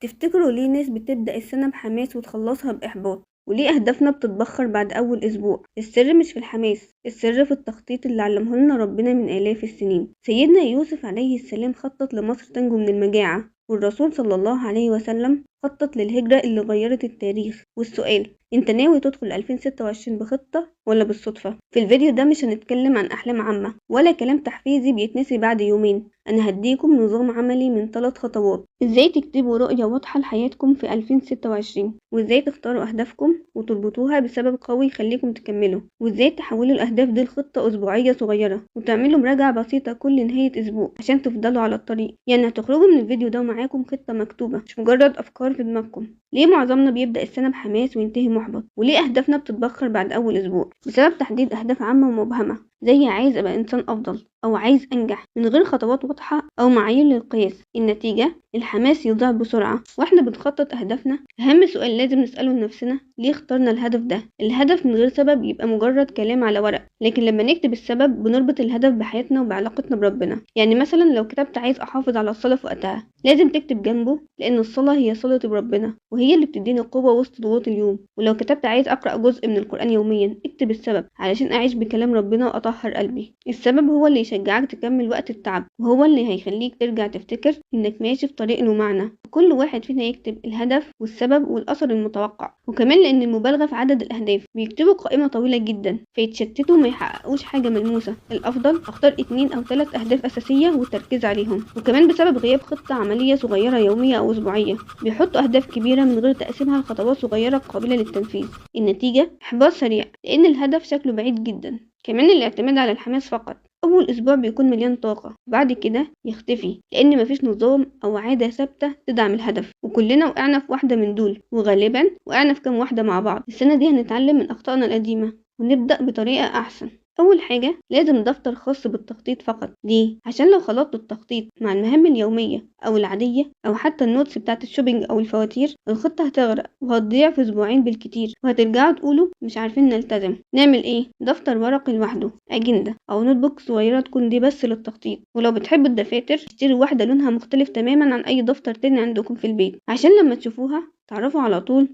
تفتكروا ليه ناس بتبدأ السنة بحماس وتخلصها بإحباط؟ وليه أهدافنا بتتبخر بعد أول أسبوع؟ السر مش في الحماس، السر في التخطيط اللي علمه لنا ربنا من آلاف السنين. سيدنا يوسف عليه السلام خطط لمصر تنجو من المجاعة، والرسول صلى الله عليه وسلم خطط للهجرة اللي غيرت التاريخ. والسؤال، انت ناوي تدخل 2026 بخطة ولا بالصدفة؟ في الفيديو ده مش هنتكلم عن أحلام عامة ولا كلام تحفيزي بيتنسي بعد يومين. أنا هديكم نظام عملي من 3 خطوات ازاي تكتبوا رؤية واضحة لحياتكم في 2026، وازاي تختاروا أهدافكم وتربطوها بسبب قوي يخليكم تكملوا، وازاي تحولوا الأهداف دي لخطة أسبوعية صغيرة وتعملوا مراجعة بسيطة كل نهاية أسبوع عشان تفضلوا على الطريق. يعني هتخرجوا من الفيديو ده ومعاكم خطة مكتوبة مش مجرد أفكار في دماغكم. ليه معظمنا بيبدأ السنة بحماس وينتهي محبط؟ وليه أهدافنا بتتبخر بعد أول أسبوع؟ بسبب تحديد أهداف عامة ومبهمة، زي عايز أبقى إنسان أفضل أو عايز أنجح، من غير خطوات واضحة أو معايير للقياس. النتيجة الحماس يضيع بسرعة واحنا بنخطط أهدافنا. أهم سؤال لازم نسأله لنفسنا، ليه اخترنا الهدف ده؟ الهدف من غير سبب يبقى مجرد كلام على ورق، لكن لما نكتب السبب بنربط الهدف بحياتنا وبعلاقتنا بربنا. يعني مثلا لو كتبت عايز أحافظ على الصلاة في وقتها، لازم تكتب جنبه لأن الصلاة هي صلتي بربنا وهي اللي بتديني قوة وسط ضغوط اليوم. ولو كتبت عايز أقرأ جزء من القرآن يوميا، اكتب السبب علشان أعيش بكلام ربنا وأطهر قلبي. السبب هو اللي يشجعك تكمل وقت التعب، وهو اللي هيخليك ترجع تفتكر إنك ماشي في طريق له معنى. كل واحد فينا يكتب الهدف والسبب والأثر المتوقع. وكمان لأن المبالغة في عدد الأهداف، بيكتبوا قائمة طويلة جدا فيتشتتوا وما يحققوش حاجة ملموسة. الأفضل أختار 2 أو 3 أهداف أساسية والتركيز عليهم. وكمان بسبب غياب خطة عملية صغيرة يومية أو أسبوعية، بيحطوا أهداف كبيرة من غير تقسيمها لخطوات صغيرة قابلة للتنفيذ. النتيجة إحباط سريع لأن الهدف شكله بعيد جدا. كمان الاعتماد على الحماس فقط أول أسبوع بيكون مليان طاقة، وبعد كده يختفي لأن مفيش نظام أو عادة ثابتة تدعم الهدف. وكلنا وقعنا في واحدة من دول، وغالبا وقعنا في كام واحدة مع بعض. السنة دي هنتعلم من أخطائنا القديمة ونبدأ بطريقة أحسن. أول حاجة لازم دفتر خاص بالتخطيط فقط. ليه؟ عشان لو خلطت التخطيط مع المهام اليومية أو العادية أو حتى النوتس بتاعة الشوبينج أو الفواتير، الخطة هتغرق وهتضيع في أسبوعين بالكتير، وهترجعوا تقولوا مش عارفين نلتزم. نعمل إيه؟ دفتر ورقي لوحده، أجندة أو نوت بوك صغيرة تكون دي بس للتخطيط. ولو بتحبوا الدفاتر اشتروا واحدة لونها مختلف تماما عن أي دفتر تاني عندكم في البيت، عشان لما تشوفوها تعرفوا على طول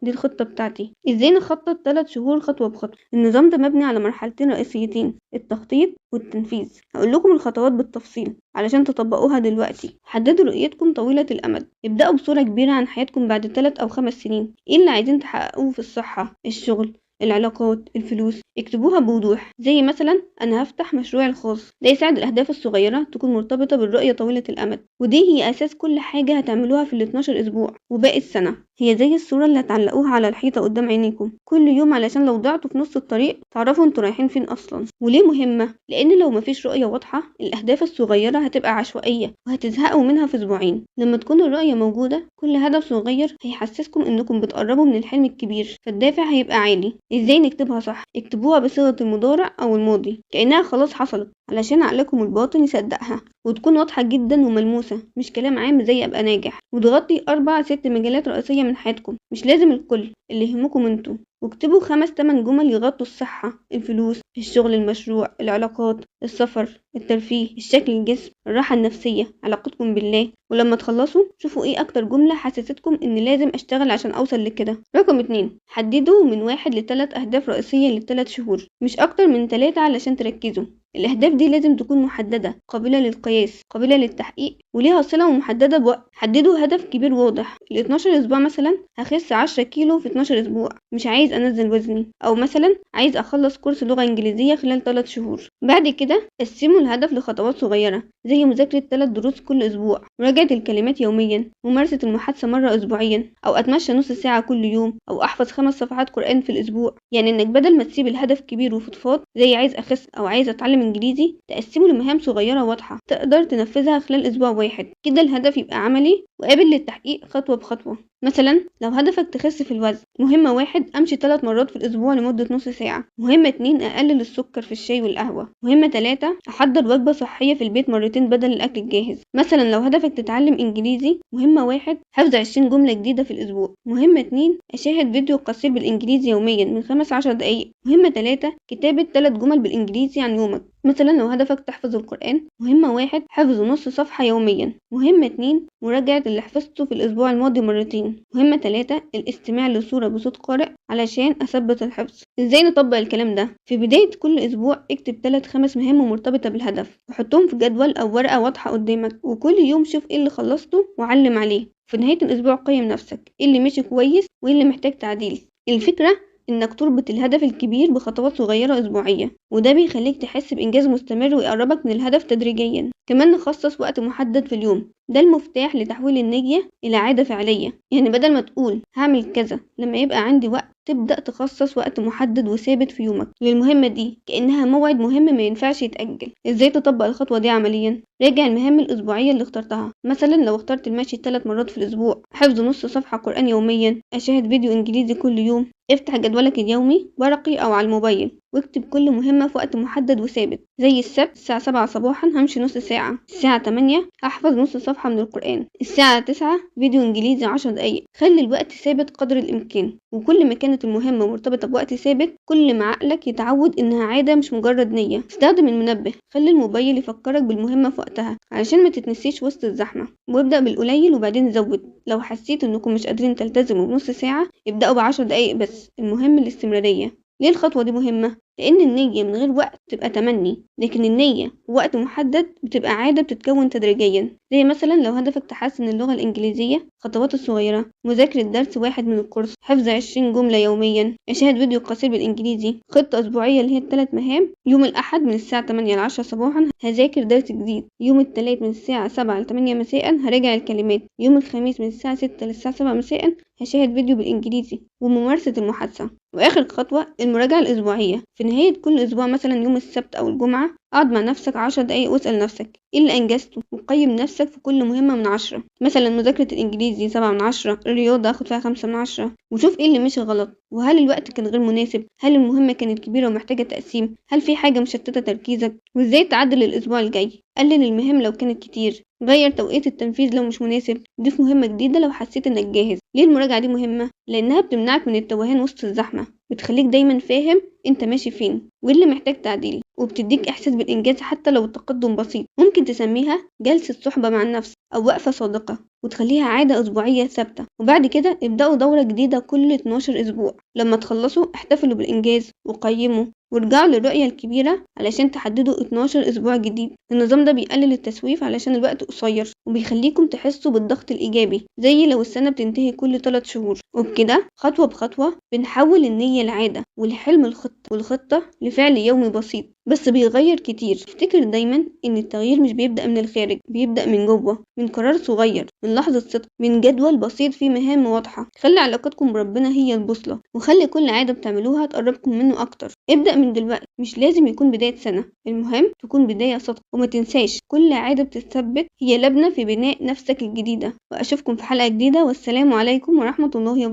دي الخطة بتاعتي. ازاي نخطط 3 شهور خطوة بخطوة؟ النظام ده مبني على مرحلتين رئيسيتين، التخطيط والتنفيذ. هقول لكم الخطوات بالتفصيل علشان تطبقوها دلوقتي. حددوا رؤيتكم طويلة الأمد، ابدأوا بصورة كبيرة عن حياتكم بعد 3 أو 5 سنين. ايه اللي عايزين تحققوه في الصحة، الشغل، العلاقات، الفلوس؟ اكتبوها بوضوح، زي مثلا أنا هفتح مشروعي الخاص. ده يساعد الأهداف الصغيرة تكون مرتبطة بالرؤية طويلة الأمد، ودي هي أساس كل حاجة هتعملوها في ال 12 أسبوع وباقي السنة. هي زي الصورة اللي هتعلقوها على الحيطة قدام عينيكم كل يوم، علشان لو ضعتوا في نص الطريق تعرفوا انتوا رايحين فين أصلا. وليه مهمة؟ لأن لو مفيش رؤية واضحة، الأهداف الصغيرة هتبقى عشوائية وهتزهقوا منها في أسبوعين. لما تكون الرؤية موجودة، كل هدف صغير هيحسسكم إنكم بتقربوا من الحلم الكبير، فالدافع هيبقى عالي. ازاي نكتبها صح؟ اكتبوها بصيغة المضارع أو الماضي كأنها خلاص حصلت، علشان عقلكم الباطن يصدقها، وتكون واضحة جدا وملموسة، مش كلام عام زي أبقى ناجح. وتغطي 4 6 مجالات رئيسية من حياتكم، مش لازم الكل، اللي يهمكم انتوا. واكتبوا 5 8 جمل يغطوا الصحة، الفلوس، الشغل، المشروع، العلاقات، السفر، الترفيه، الشكل، الجسم، الراحة النفسية، علاقتكم بالله. ولما تخلصوا شوفوا ايه اكتر جملة حسستكم ان لازم اشتغل عشان اوصل لكده. رقم 2، حددوا من 1 ل3 اهداف رئيسية ل3 شهور، مش اكتر من 3 علشان تركزوا. الأهداف دي لازم تكون محددة، قابلة للقياس، قابلة للتحقيق، وليها صلة ومحددة بوقت. حددوا هدف كبير واضح، ال 12 أسبوع مثلا هخس 10 كيلو في 12 أسبوع، مش عايز أنزل وزني. أو مثلا عايز أخلص كورس لغة إنجليزية خلال 3 شهور. بعد كده قسموا الهدف لخطوات صغيرة، زي مذاكرة 3 دروس كل أسبوع، مراجعة الكلمات يوميا، ممارسة المحادثة مرة أسبوعيا، أو أتمشى نص ساعة كل يوم، أو أحفظ 5 صفحات قرآن في الأسبوع. يعني إنك بدل ما تسيب الهدف كبير وفضفاض زي عايز أخس أو عايز أتعلم إنجليزي، تقسمه لمهام صغيرة واضحة تقدر تنفذها خلال أسبوع واحد. كده الهدف يبقى عملي وقابل للتحقيق خطوة بخطوة. مثلا لو هدفك تخس في الوزن، مهمة 1 أمشي 3 مرات في الأسبوع لمدة نص ساعة. مهمة 2 أقلل السكر في الشاي والقهوة. مهمة 3 أحضر وجبة صحية في البيت مرتين بدل الأكل الجاهز. مثلا لو هدفك تتعلم إنجليزي، مهمة 1 حفظ 20 جملة جديدة في الأسبوع. مهمة 2 أشاهد فيديو قصير بالإنجليزي يوميا من 5 10 دقايق. مهمة 3 كتابة 3 جمل بالإنجليزي عن يومك. مثلا لو هدفك تحفظ القرآن، مهمة 1 حفظ نص صفحة يوميا، مهمة 2 مراجعة اللي حفظته في الأسبوع الماضي مرتين، مهمة 3 الاستماع لصورة بصوت قارئ علشان أثبت الحفظ. إزاي نطبق الكلام ده؟ في بداية كل أسبوع اكتب 3-5 مهام مرتبطة بالهدف وحطهم في جدول أو ورقة واضحة قدامك، وكل يوم شوف ايه اللي خلصته وعلم عليه. في نهاية الأسبوع قيم نفسك، ايه اللي مشي كويس وايه اللي محتاج تعديل. الفكرة إنك تربط الهدف الكبير بخطوات صغيرة أسبوعية، وده بيخليك تحس بإنجاز مستمر ويقربك من الهدف تدريجيا. كمان نخصص وقت محدد في اليوم، ده المفتاح لتحويل النية إلى عادة فعلية. يعني بدل ما تقول هعمل كذا لما يبقى عندي وقت، تبدأ تخصص وقت محدد وثابت في يومك للمهمة دي كأنها موعد مهم ما ينفعش يتأجل. إزاي تطبق الخطوة دي عمليا؟ راجع المهام الأسبوعية اللي اخترتها، مثلا لو اخترت المشي 3 مرات في الأسبوع، حفظ نص صفحة قرآن يوميا، أشاهد فيديو إنجليزي كل يوم. افتح جدولك اليومي ورقي أو على الموبايل واكتب كل مهمة في وقت محدد وثابت، زي السبت الساعة 7 صباحا همشي نص ساعة، الساعة 8 هحفظ نص صفحة من القرآن، الساعة 9 فيديو إنجليزي 10 دقايق. خلي الوقت ثابت قدر الإمكان، وكل ما كانت المهمة مرتبطة بوقت ثابت كل ما عقلك يتعود إنها عادة مش مجرد نية. استخدم المنبه، خلي الموبايل يفكرك بالمهمة في وقتها علشان ما تتنسيش وسط الزحمة، وابدأ بالقليل وبعدين زود. لو حسيت إنكم مش قادرين تلتزموا بنص ساعة ابدأوا ب10 دقايق بس، المهم الاستمرارية. ليه الخطوة دي مهمة؟ لأن النية من غير وقت تبقى تمني، لكن النية ووقت محدد بتبقى عادة بتتكون تدريجيا. زي مثلا لو هدفك تحسن اللغة الإنجليزية، خطوات الصغيرة: مذاكرة درس 1 من الكورس، حفظ 20 جملة يوميا، إشاهد فيديو قصير بالإنجليزي. خطة أسبوعية اللي هي ال3 مهام: يوم الأحد من الساعة 8 ل10 صباحا هذاكر درس جديد، يوم الثلاث من الساعة 7 ل8 مساء هراجع الكلمات، يوم الخميس من الساعة 6 للساعة 7 مساء هشاهد فيديو بالإنجليزي. وممارسة المحادثة. وآخر خطوة المراجعة الأسبوعية، في نهاية كل أسبوع مثلا يوم السبت أو الجمعة اقعد مع نفسك 10 دقايق واسأل نفسك ايه اللي أنجزته، وقيم نفسك في كل مهمة من 10. مثلا مذاكرة الإنجليزي 7/10، الرياضة أخد فيها 5/10، وشوف ايه اللي مشي غلط، وهل الوقت كان غير مناسب، هل المهمة كانت كبيرة ومحتاجة تقسيم، هل في حاجة مشتتة تركيزك. وازاي تعدل الأسبوع الجاي: قلل المهام لو كانت كتير، غير توقيت التنفيذ لو مش مناسب، ضيف مهمة جديدة لو حسيت انك جاهز. ليه المراجعة دي مهمة؟ لأنها بتمنعك من التوهان وسط الزحمة، بتخليك دايما فاهم انت ماشي فين وايه اللي محتاج تعديل، وبتديك احساس بالانجاز حتى لو التقدم بسيط. ممكن تسميها جلسة صحبة مع النفس او وقفة صادقة، وتخليها عادة اسبوعية ثابتة. وبعد كده ابدأوا دورة جديدة كل 12 اسبوع، لما تخلصوا احتفلوا بالانجاز وقيموا وارجعوا للرؤية الكبيرة علشان تحددوا 12 اسبوع جديد. النظام ده بيقلل التسويف علشان الوقت قصير، وبيخليكم تحسوا بالضغط الإيجابي زي لو السنة بتنتهي كل 3 شهور. وبكده خطوة بخطوة بنحول النية لعادة، والحلم والخطة لفعل يومي بسيط بس بيغير كتير. افتكر دايما ان التغيير مش بيبدأ من الخارج، بيبدأ من جوه، من قرار صغير، من لحظة صدق، من جدول بسيط فيه مهام واضحة. خلي علاقتكم بربنا هي البوصلة، وخلي كل عادة بتعملوها تقربكم منه اكتر. ابدأ من دلوقتي، مش لازم يكون بداية سنة، المهم تكون بداية صدق. وما تنساش كل عادة بتتثبت هي لبنة في بناء نفسك الجديدة. واشوفكم في حلقة جديدة، والسلام عليكم ورحمة الله وبركاته.